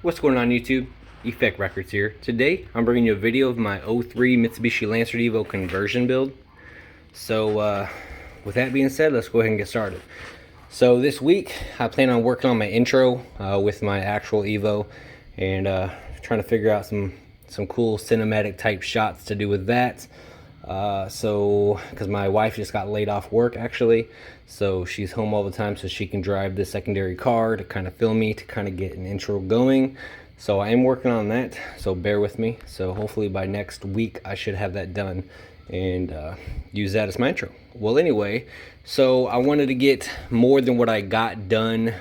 What's going on YouTube? Effect Records here. Today I'm bringing you a video of my '03 Mitsubishi Lancer EVO conversion build. So with that being said, let's go ahead and get started. So this week I plan on working on my intro with my actual EVO and trying to figure out some cool cinematic type shots to do with that. Because my wife just got laid off work actually, so she's home all the time so she can drive the secondary car to kind of film me to kind of get an intro going. So I am working on that, so bear with me. So hopefully by next week I should have that done and use that as my intro. Well, anyway, so I wanted to get more than what I got done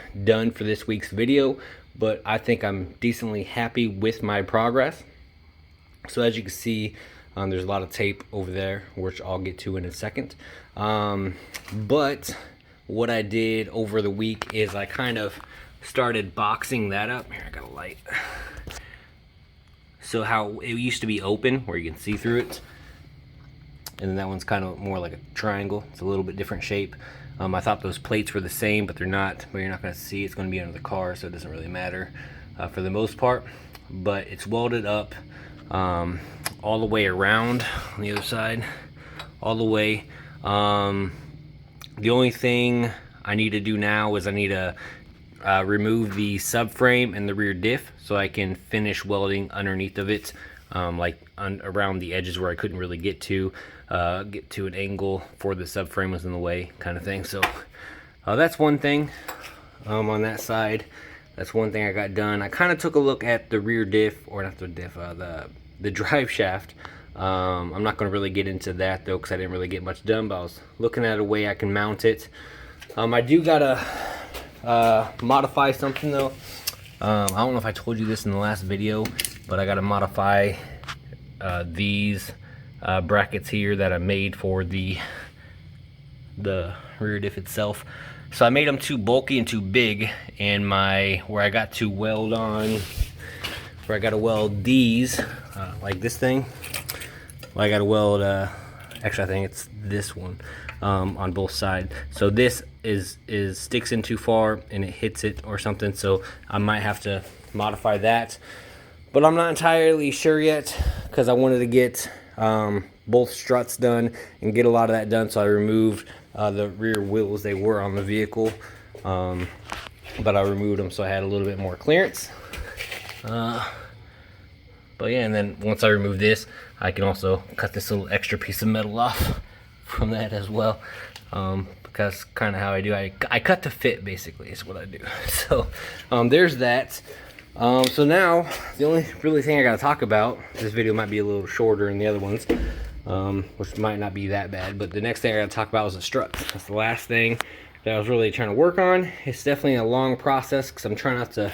for this week's video, but I think I'm decently happy with my progress. So as you can see, there's a lot of tape over there, which I'll get to in a second. But what I did over the week is I kind of started boxing that up. Here, I got a light. So how it used to be open, where you can see through it. And then that one's kind of more like a triangle. It's a little bit different shape. I thought those plates were the same, but they're not. But you're not going to see. It's going to be under the car, so it doesn't really matter for the most part. But it's welded up all the way around on the other side, all the way. The only thing I need to do now is I need to remove the subframe and the rear diff so I can finish welding underneath of it, around the edges where I couldn't really get to an angle for the subframe was in the way, kind of thing. So that's one thing on that side. That's one thing I got done. I kind of took a look at the rear diff, or not the diff, the drive shaft. I'm not going to really get into that though, because I didn't really get much done, but I was looking at a way I can mount it. I do gotta modify something though. I don't know if I told you this in the last video, but I gotta modify these brackets here that I made for the rear diff itself. So I made them too bulky and too big, and where I got to weld these like this thing. Well, I got to weld actually I think it's this one on both sides. So this is sticks in too far and it hits it or something, so I might have to modify that, but I'm not entirely sure yet because I wanted to get both struts done and get a lot of that done. So I removed the rear wheels. They were on the vehicle, but I removed them so I had a little bit more clearance. But yeah, and then once I remove this, I can also cut this little extra piece of metal off from that as well, because kind of how I do, I cut to fit basically is what I do. So there's that. So now the only really thing I got to talk about, this video might be a little shorter than the other ones, which might not be that bad, but the next thing I got to talk about is the strut. That's the last thing that I was really trying to work on. It's definitely a long process because I'm trying not to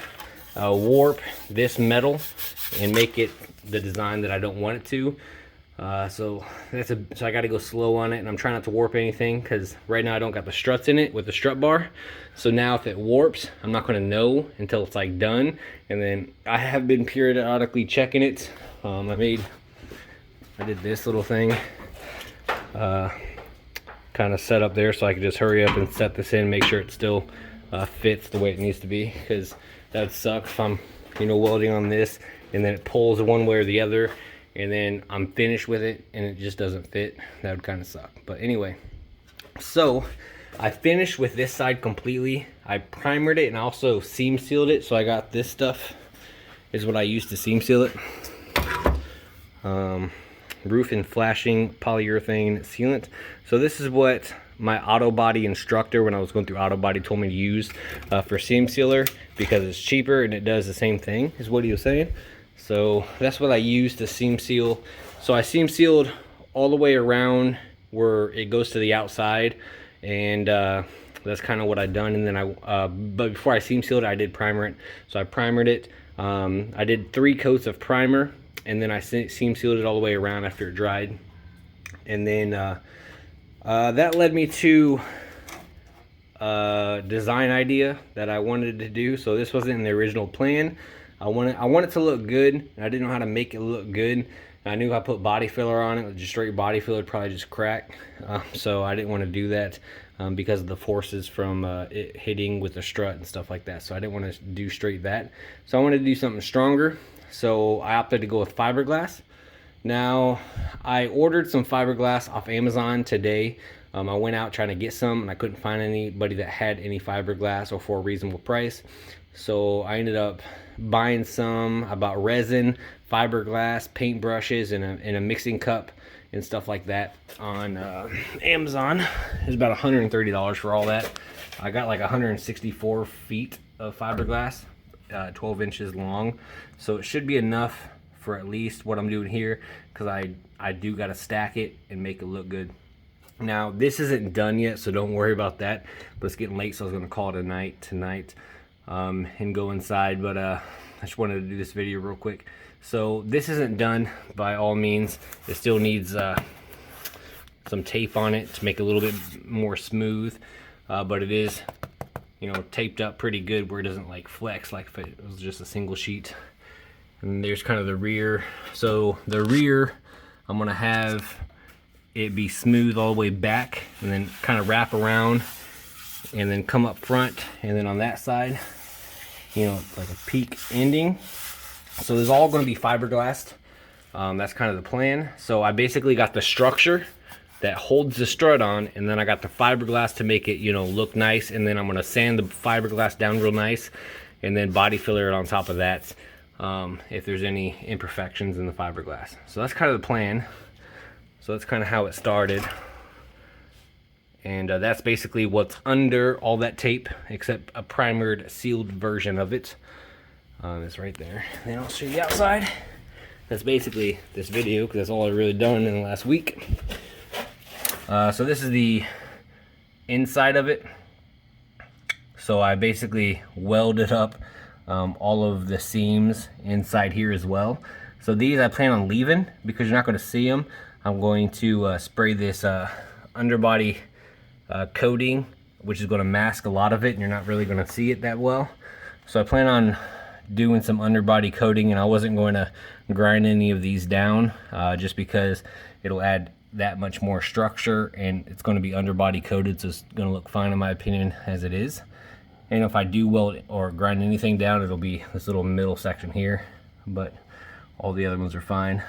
warp this metal and make it the design that I don't want it to. So I got to go slow on it, and I'm trying not to warp anything because right now I don't got the struts in it with the strut bar. So now if it warps, I'm not going to know until it's like done. And then I have been periodically checking it. I did this little thing kind of set up there so I could just hurry up and set this in, make sure it still fits the way it needs to be, because that would suck if I'm welding on this and then it pulls one way or the other and then I'm finished with it and it just doesn't fit. That would kind of suck. But anyway, so I finished with this side completely. I primered it and also seam sealed it. So I got this stuff is what I used to seam seal it. Roof and flashing polyurethane sealant. So this is what my auto body instructor, when I was going through auto body, told me to use for seam sealer because it's cheaper and it does the same thing, is what he was saying. So that's what I used to seam seal. So I seam sealed all the way around where it goes to the outside, and that's kind of what I'd done. And then but before I seam sealed it, I did primer it. So I primered it. I did 3 coats of primer, and then I seam sealed it all the way around after it dried. And then that led me to a design idea that I wanted to do. So this wasn't in the original plan. I want it to look good, and I didn't know how to make it look good. I knew if I put body filler on it, just straight body filler, it'd probably just crack. So I didn't want to do that. because of the forces from it hitting with the strut and stuff like that. So I didn't want to do straight that. So I wanted to do something stronger. So I opted to go with fiberglass. Now, I ordered some fiberglass off Amazon today. I went out trying to get some and I couldn't find anybody that had any fiberglass or for a reasonable price. So I ended up buying some. I bought resin, fiberglass, paint brushes, and a mixing cup and stuff like that on Amazon. It was about $130 for all that. I got like 164 feet of fiberglass, 12 inches long. So it should be enough for at least what I'm doing here, because I do got to stack it and make it look good. Now, this isn't done yet, so don't worry about that. But it's getting late, so I was going to call it a night tonight and go inside. But I just wanted to do this video real quick. So this isn't done by all means. It still needs some tape on it to make it a little bit more smooth. But it is, you know, taped up pretty good where it doesn't like flex like if it was just a single sheet. And there's kind of the rear. So the rear, I'm going to have it be smooth all the way back and then kind of wrap around and then come up front, and then on that side, you know, like a peak ending. So this is all going to be fiberglassed. That's kind of the plan. So I basically got the structure that holds the strut on, and then I got the fiberglass to make it, you know, look nice, and then I'm going to sand the fiberglass down real nice and then body filler it on top of that if there's any imperfections in the fiberglass. So that's kind of the plan. So that's kind of how it started. And that's basically what's under all that tape, except a primered, sealed version of it. It's right there. And then I'll show you the outside. That's basically this video, because that's all I've really done in the last week. So this is the inside of it. So I basically welded up all of the seams inside here as well. So these I plan on leaving because you're not going to see them. I'm going to spray this underbody coating, which is going to mask a lot of it, and you're not really going to see it that well. So I plan on doing some underbody coating, and I wasn't going to grind any of these down just because it'll add that much more structure, and it's going to be underbody coated, so it's going to look fine in my opinion as it is. And if I do weld or grind anything down, it'll be this little middle section here, but all the other ones are fine.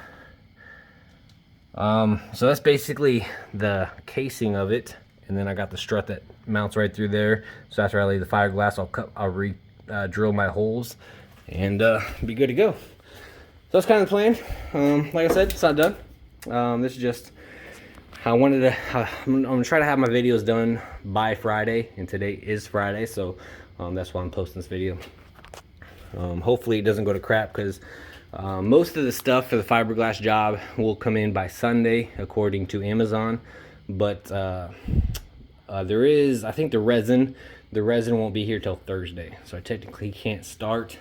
So that's basically the casing of it, and then I got the strut that mounts right through there. So after I lay the fiberglass, I'll drill my holes and be good to go. So that's kind of the plan. Like I said, it's not done. This is just how I wanted to. I'm gonna try to have my videos done by Friday, and today is Friday, so that's why I'm posting this video. Hopefully it doesn't go to crap, because most of the stuff for the fiberglass job will come in by Sunday according to Amazon, but there is, I think the resin won't be here till Thursday, so I technically can't start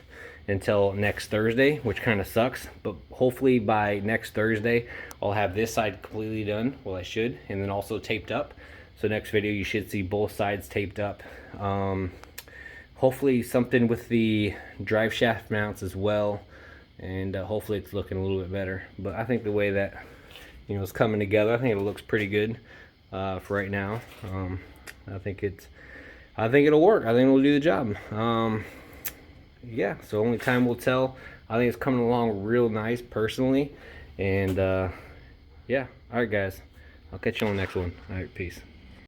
until next Thursday, which kind of sucks. But hopefully by next Thursday I'll have this side completely done. Well, I should, and then also taped up. So next video you should see both sides taped up. Hopefully something with the drive shaft mounts as well, and hopefully it's looking a little bit better. But I think the way that, you know, it's coming together, I think it looks pretty good for right now. I think it'll work. I think it'll do the job. Yeah, so only time will tell. I think it's coming along real nice personally, and yeah. All right guys, I'll catch you on the next one. All right, peace.